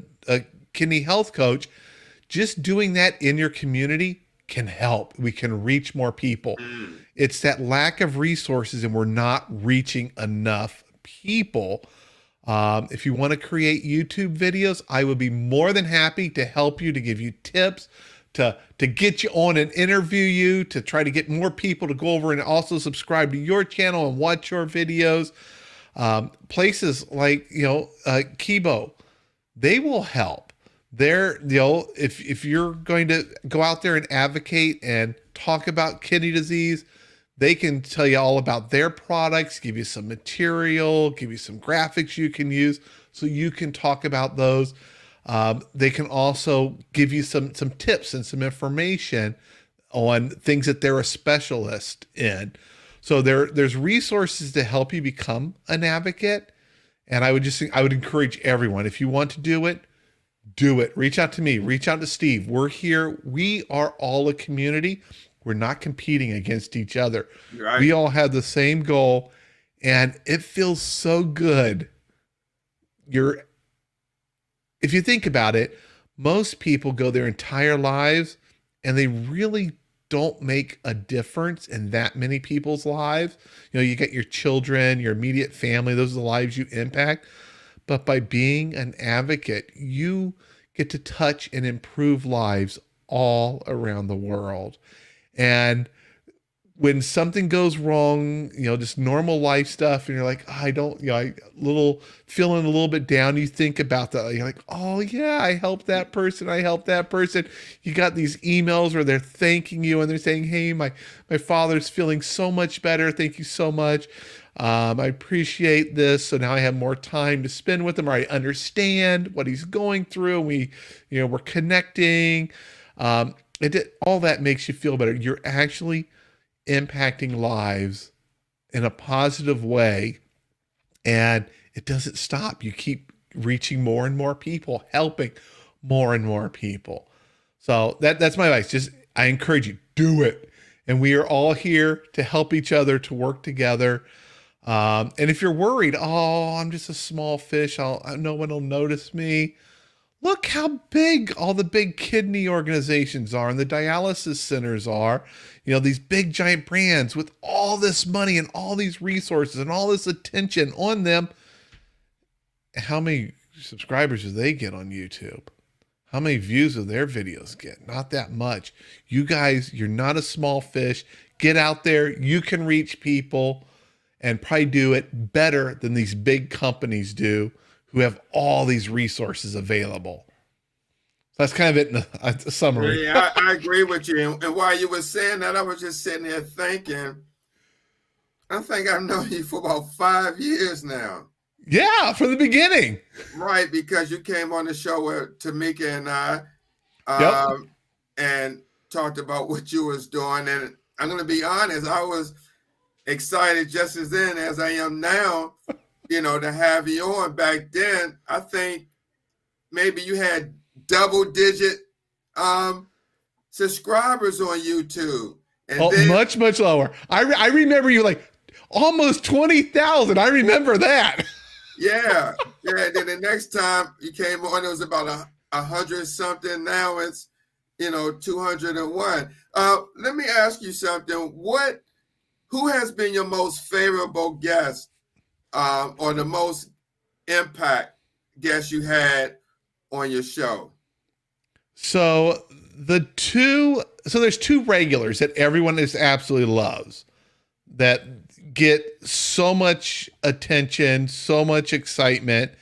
kidney health coach. Just doing that in your community can help. We can reach more people. It's that lack of resources, and we're not reaching enough people. If you want to create YouTube videos, I would be more than happy to help you, to give you tips, to get you on and interview you, to try to get more people to go over and also subscribe to your channel and watch your videos. Places like, Kibo, they will help. They're, if you're going to go out there and advocate and talk about kidney disease, they can tell you all about their products, give you some material, give you some graphics you can use so you can talk about those. They can also give you some tips and some information on things that they're a specialist in. So there's resources to help you become an advocate. And I would encourage everyone, if you want to do it, do it. Reach out to me, reach out to Steve. We're here. We are all a community. We're not competing against each other. Right. We all have the same goal, and it feels so good. If you think about it, most people go their entire lives and they really don't make a difference in that many people's lives. You get your children, your immediate family, those are the lives you impact. But by being an advocate, you get to touch and improve lives all around the world. And when something goes wrong, just normal life stuff, and you're like, I don't, little feeling a little bit down, you think about that. You're like, oh yeah, I helped that person. I helped that person. You got these emails where they're thanking you and they're saying, hey, my father's feeling so much better. Thank you so much. I appreciate this. So now I have more time to spend with him, or I understand what he's going through. And we're connecting. All that makes you feel better. You're actually impacting lives in a positive way, and it doesn't stop. You keep reaching more and more people, helping more and more people. So that's my advice. Just, I encourage you, do it. And we are all here to help each other, to work together. And if you're worried, oh, I'm just a small fish, no one will notice me. Look how big all the big kidney organizations are and the dialysis centers are. These big giant brands with all this money and all these resources and all this attention on them. How many subscribers do they get on YouTube? How many views do their videos get? Not that much. You guys, you're not a small fish. Get out there. You can reach people and probably do it better than these big companies do, who have all these resources available. That's kind of it in a summary. Yeah, I agree with you. And while you were saying that, I was just sitting there thinking, I think I've known you for about 5 years now. Yeah, from the beginning. Right, because you came on the show with Tamika and I, and talked about what you was doing. And I'm going to be honest, I was excited just as then as I am now, to have you on. Back then, I think maybe you had double-digit subscribers on YouTube. And then, much lower. I remember you like almost 20,000. I remember that. Yeah. Then the next time you came on, it was about 100 something. Now it's 201. Let me ask you something. Who has been your most favorable guest, or the most impact guest you had on your show? So there's two regulars that everyone just absolutely loves, that get so much attention, so much excitement,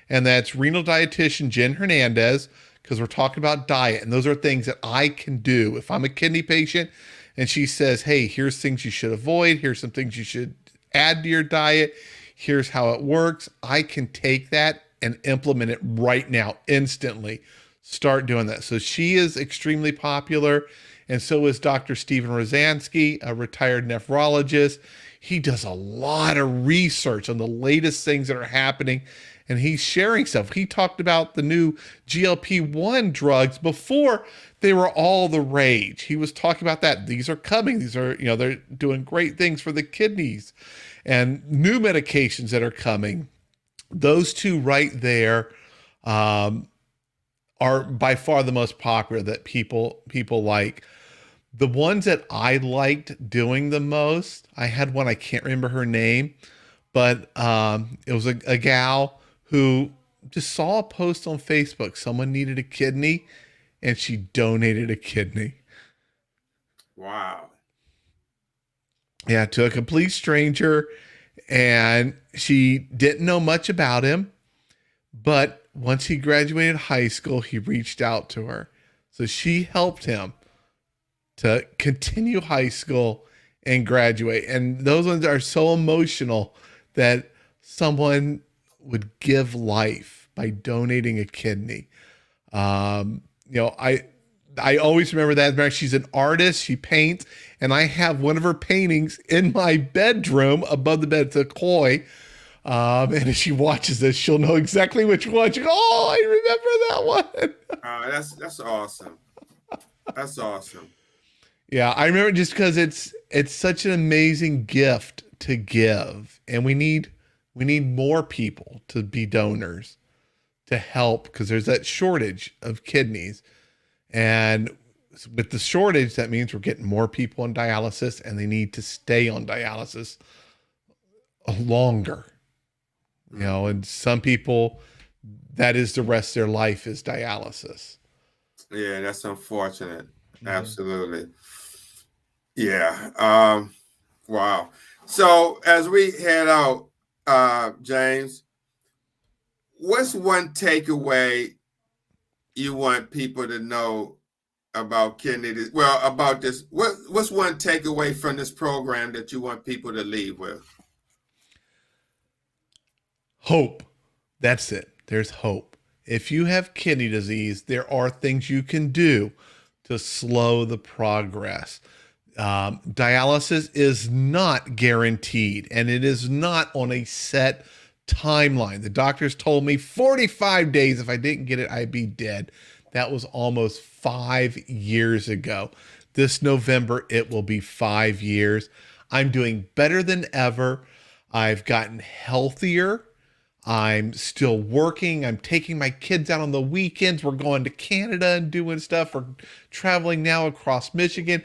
and that's renal dietitian Jen Hernandez, because we're talking about diet, and those are things that I can do if I'm a kidney patient and she says, hey, here's things you should avoid, here's some things you should add to your diet, here's how it works. I can take that and implement it right now, instantly. Start doing that. So she is extremely popular, and so is Dr. Steven Rosansky, a retired nephrologist. He does a lot of research on the latest things that are happening, and he's sharing stuff. He talked about the new GLP-1 drugs before they were all the rage. He was talking about that. These are coming. These are, they're doing great things for the kidneys, and new medications that are coming. Those two right there are by far the most popular that people like. The ones that I liked doing the most, I had one, I can't remember her name, but it was a gal who just saw a post on Facebook. Someone needed a kidney, and she donated a kidney. Wow. Yeah, to a complete stranger, and she didn't know much about him, but once he graduated high school, he reached out to her. So she helped him to continue high school and graduate. And those ones are so emotional, that someone would give life by donating a kidney. I always remember that. She's an artist. She paints, and I have one of her paintings in my bedroom above the bed. It's a koi. And if she watches this, she'll know exactly which one. She goes, oh, I remember that one. That's awesome. That's awesome. Yeah, I remember, just because it's such an amazing gift to give, and we need more people to be donors to help, because there's that shortage of kidneys, and with the shortage, that means we're getting more people on dialysis, and they need to stay on dialysis longer. And some people, that is the rest of their life is dialysis. Yeah, that's unfortunate. Mm-hmm. Absolutely. Yeah. Wow. So as we head out, James, what's one takeaway you want people to know about kidney? Well, about this. What's one takeaway from this program that you want people to leave with? Hope. That's it. There's hope. If you have kidney disease, there are things you can do to slow the progress. Dialysis is not guaranteed, and it is not on a set timeline. The doctors told me 45 days. If I didn't get it, I'd be dead. That was almost 5 years ago. This November, it will be 5 years. I'm doing better than ever. I've gotten healthier. I'm still working. I'm taking my kids out on the weekends. We're going to Canada and doing stuff. We're traveling now across Michigan.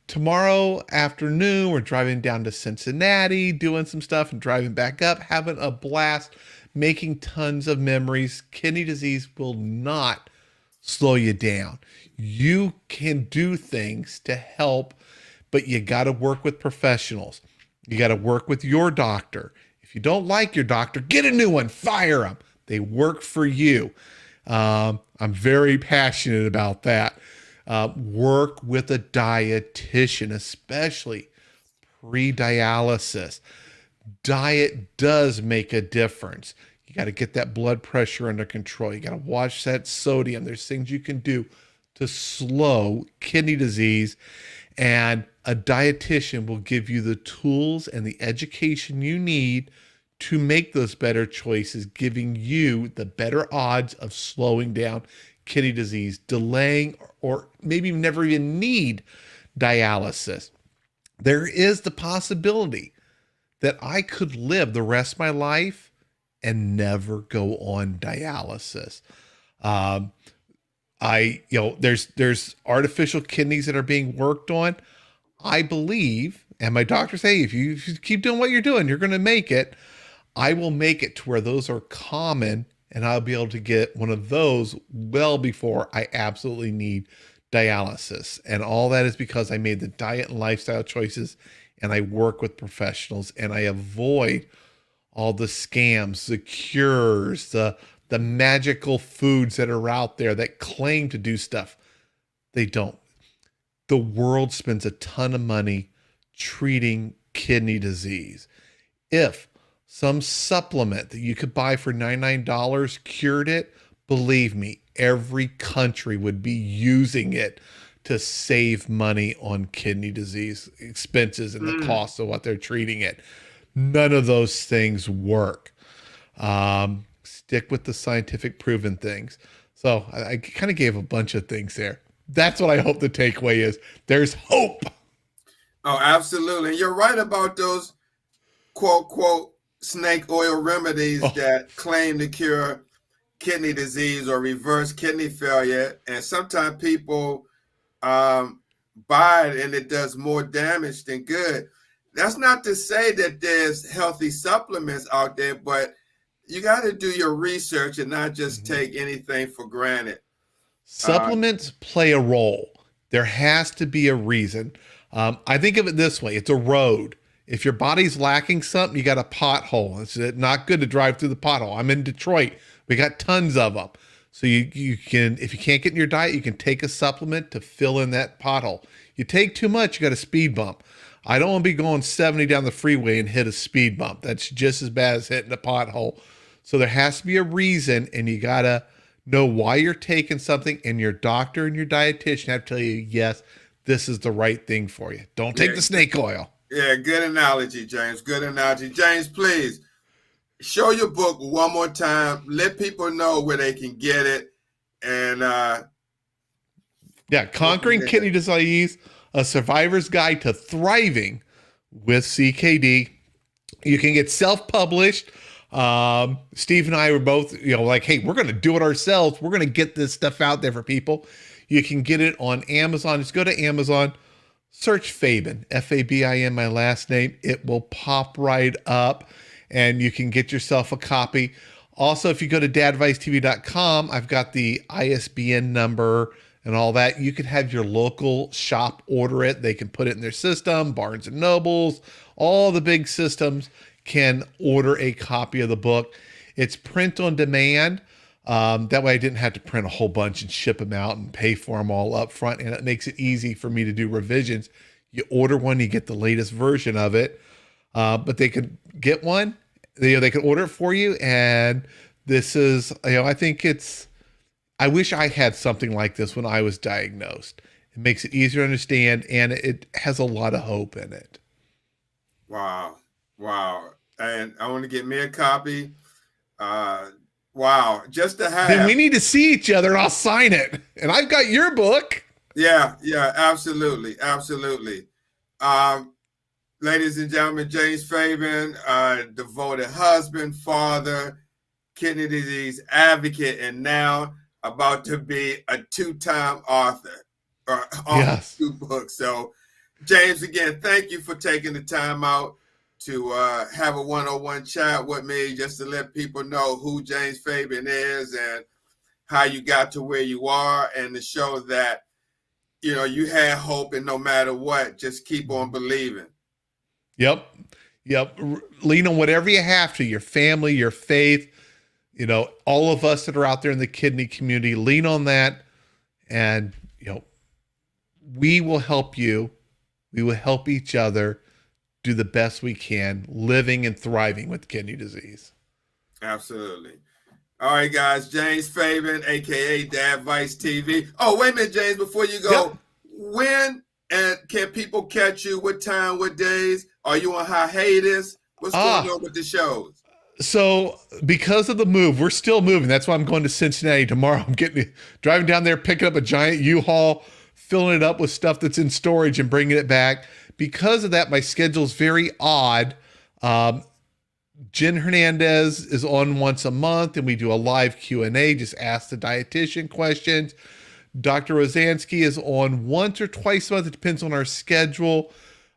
Tomorrow afternoon, we're driving down to Cincinnati, doing some stuff and driving back up, having a blast, making tons of memories. Kidney disease will not slow you down. You can do things to help, but you got to work with professionals. You got to work with your doctor. If you don't like your doctor, get a new one, fire them. They work for you. I'm very passionate about that. Work with a dietitian, especially pre-dialysis. Diet does make a difference. You got to get that blood pressure under control. You got to watch that sodium. There's things you can do to slow kidney disease, and a dietitian will give you the tools and the education you need to make those better choices, giving you the better odds of slowing down kidney disease, delaying, or maybe never even need dialysis. There is the possibility that I could live the rest of my life and never go on dialysis. There's artificial kidneys that are being worked on. I believe, and my doctors say, if you keep doing what you're doing, you're going to make it. I will make it to where those are common, and I'll be able to get one of those well before I absolutely need dialysis. And all that is because I made the diet and lifestyle choices, and I work with professionals, and I avoid all the scams, the cures, the magical foods that are out there that claim to do stuff. They don't. The world spends a ton of money treating kidney disease. If some supplement that you could buy for $99 cured it, believe me, every country would be using it to save money on kidney disease expenses and the cost of what they're treating it. None of those things work. Stick with the scientific proven things. So I kind of gave a bunch of things there. That's what I hope the takeaway is. There's hope. Oh, absolutely. And you're right about those quote, quote, snake oil remedies that claim to cure kidney disease or reverse kidney failure. And sometimes people buy it and it does more damage than good. That's not to say that there's healthy supplements out there, but you got to do your research and not just take anything for granted. Supplements play a role. There has to be a reason. I think of it this way. It's a road. If your body's lacking something, you got a pothole. It's not good to drive through the pothole. I'm in Detroit. We got tons of them. So you can, if you can't get in your diet, you can take a supplement to fill in that pothole. You take too much, you got a speed bump. I don't want to be going 70 down the freeway and hit a speed bump. That's just as bad as hitting a pothole. So there has to be a reason, and you got to know why you're taking something, and your doctor and your dietitian have to tell you, yes, this is the right thing for you. Don't take the snake oil. Yeah, good analogy, James. Good analogy. James, please show your book one more time. Let people know where they can get it. And Conquering Kidney Disease, a survivor's guide to thriving with CKD. You can get self-published. Steve and I were both, like, hey, we're going to do it ourselves. We're going to get this stuff out there for people. You can get it on Amazon. Just go to Amazon, search Fabin, Fabin, my last name. It will pop right up, and you can get yourself a copy. Also, if you go to dadvicetv.com, I've got the ISBN number and all that, you could have your local shop order it. They can put it in their system. Barnes and Nobles, all the big systems can order a copy of the book. It's print on demand. That way I didn't have to print a whole bunch and ship them out and pay for them all up front. And it makes it easy for me to do revisions. You order one, you get the latest version of it. But they could get one, they could order it for you. And this is, I think I wish I had something like this when I was diagnosed. It makes it easier to understand, and it has a lot of hope in it. Wow. And I want to get me a copy. Wow. Just to have. Then we need to see each other and I'll sign it. And I've got your book. Yeah, absolutely. Ladies and gentlemen, James Fabian, devoted husband, father, kidney disease advocate, and now about to be a two-time author. Yes. 2 books. So, James, again, thank you for taking the time out to have a one-on-one chat with me, just to let people know who James Fabian is and how you got to where you are, and to show that, you had hope, and no matter what, just keep on believing. Yep. Lean on whatever you have to, your family, your faith, all of us that are out there in the kidney community, lean on that. And, we will help you. We will help each other do the best we can, living and thriving with kidney disease. Absolutely. All right, guys. James Fabian, aka DADVICETV. Oh, wait a minute, James. Before you go, Yep. When and can people catch you? What time? What days? Are you on hiatus? What's going on with the shows? So, because of the move, we're still moving. That's why I'm going to Cincinnati tomorrow. I'm driving down there, picking up a giant U-Haul, filling it up with stuff that's in storage and bringing it back. Because of that, my schedule's very odd. Jen Hernandez is on once a month, and we do a live Q&A, just ask the dietitian questions. Dr. Rosansky is on once or twice a month. It depends on our schedule.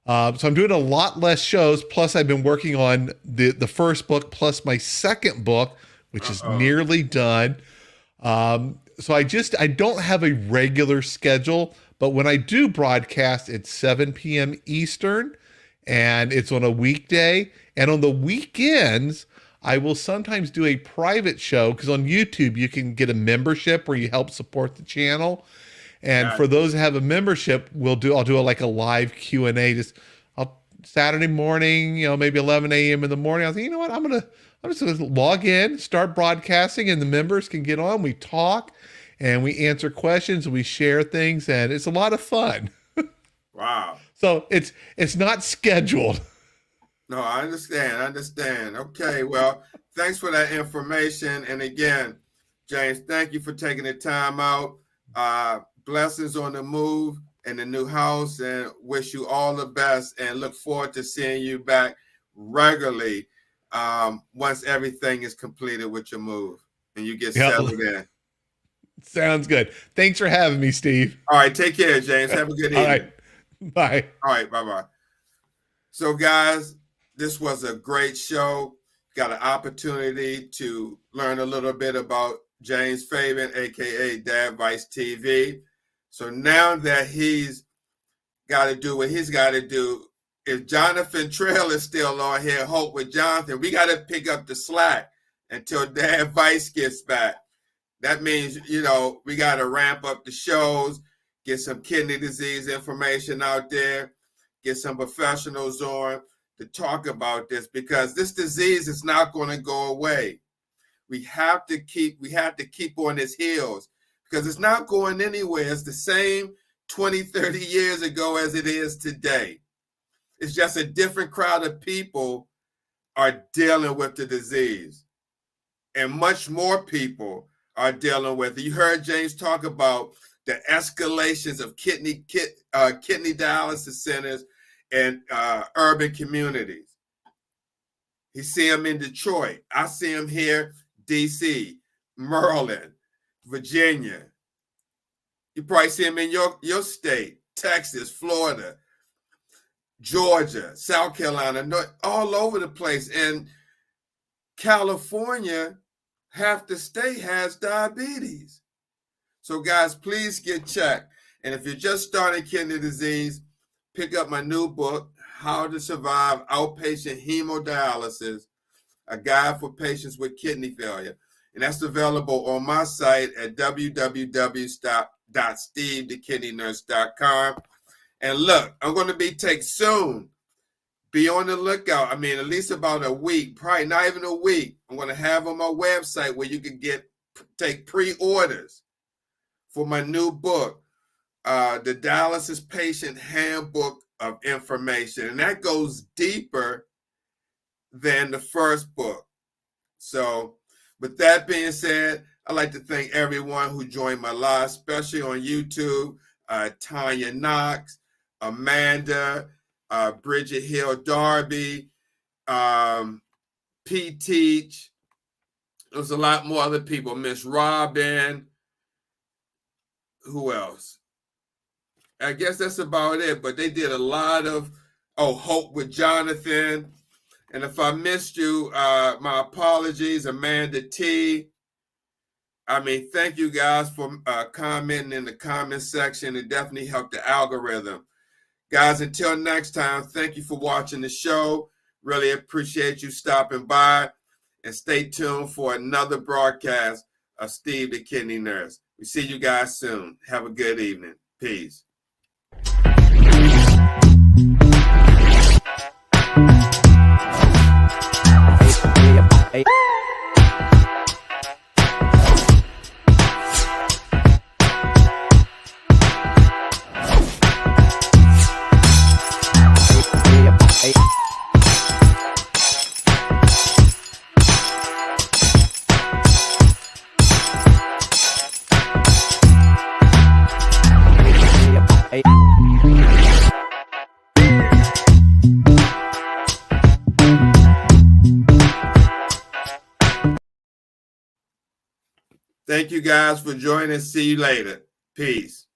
So I'm doing a lot less shows. Plus, I've been working on the first book, plus my second book, which is nearly done. So I don't have a regular schedule, but when I do broadcast, it's 7 p.m. Eastern, and it's on a weekday. And on the weekends, I will sometimes do a private show, because on YouTube, you can get a membership where you help support the channel. And for those that have a membership, I'll do a live Q&A, Saturday morning, maybe 11 a.m. in the morning. I was like, you know what? I'm just gonna log in, start broadcasting, and the members can get on. We talk and we answer questions and we share things, and it's a lot of fun. Wow. So it's not scheduled. No, I understand. Okay, well, thanks for that information. And again, James, thank you for taking the time out. Blessings on the move and the new house, and wish you all the best, and look forward to seeing you back regularly once everything is completed with your move and you get settled in. Sounds good. Thanks for having me, Steve. All right, take care, James. Have a good evening. All right. Bye. All right, bye-bye. So, guys, this was a great show. Got an opportunity to learn a little bit about James Fabian, aka DADVICETV. So now that he's got to do what he's got to do, if Jonathan Trail is still on here, Hope with Jonathan, we got to pick up the slack until DADVICE gets back. That means, we got to ramp up the shows, get some kidney disease information out there, get some professionals on to talk about this, because this disease is not going to go away. We have to keep on its heels, because it's not going anywhere. It's the same 20, 30 years ago as it is today. It's just a different crowd of people are dealing with the disease, and much more people are dealing with it. You heard James talk about the escalations of kidney dialysis centers in urban communities. You see them in Detroit. I see them here, DC, Maryland, Virginia. You probably see them in your state, Texas, Florida, Georgia, South Carolina, all over the place. And California, half the state has diabetes. So guys, please get checked. And if you're just starting kidney disease, pick up my new book, How to Survive Outpatient Hemodialysis, a guide for patients with kidney failure. And that's available on my site at www.stevethekidneynurse.com. And look, I'm going to be taking soon. Be on the lookout. I mean, at least about a week, probably not even a week. I'm going to have on my website where you can take pre-orders for my new book, the Dialysis Patient Handbook of Information. And that goes deeper than the first book. So with that being said, I'd like to thank everyone who joined my live, especially on YouTube, Tanya Knox, Amanda, Bridget Hill Darby, P. Teach. There's a lot more other people. Miss Robin. Who else? I guess that's about it. But they did a lot of, Hope with Jonathan. And if I missed you, my apologies, Amanda T. I mean, thank you guys for commenting in the comment section. It definitely helped the algorithm. Guys, until next time, thank you for watching the show. Really appreciate you stopping by. And stay tuned for another broadcast of Steve the Kidney Nurse. We see you guys soon. Have a good evening. Peace. Thank you guys for joining. See you later. Peace.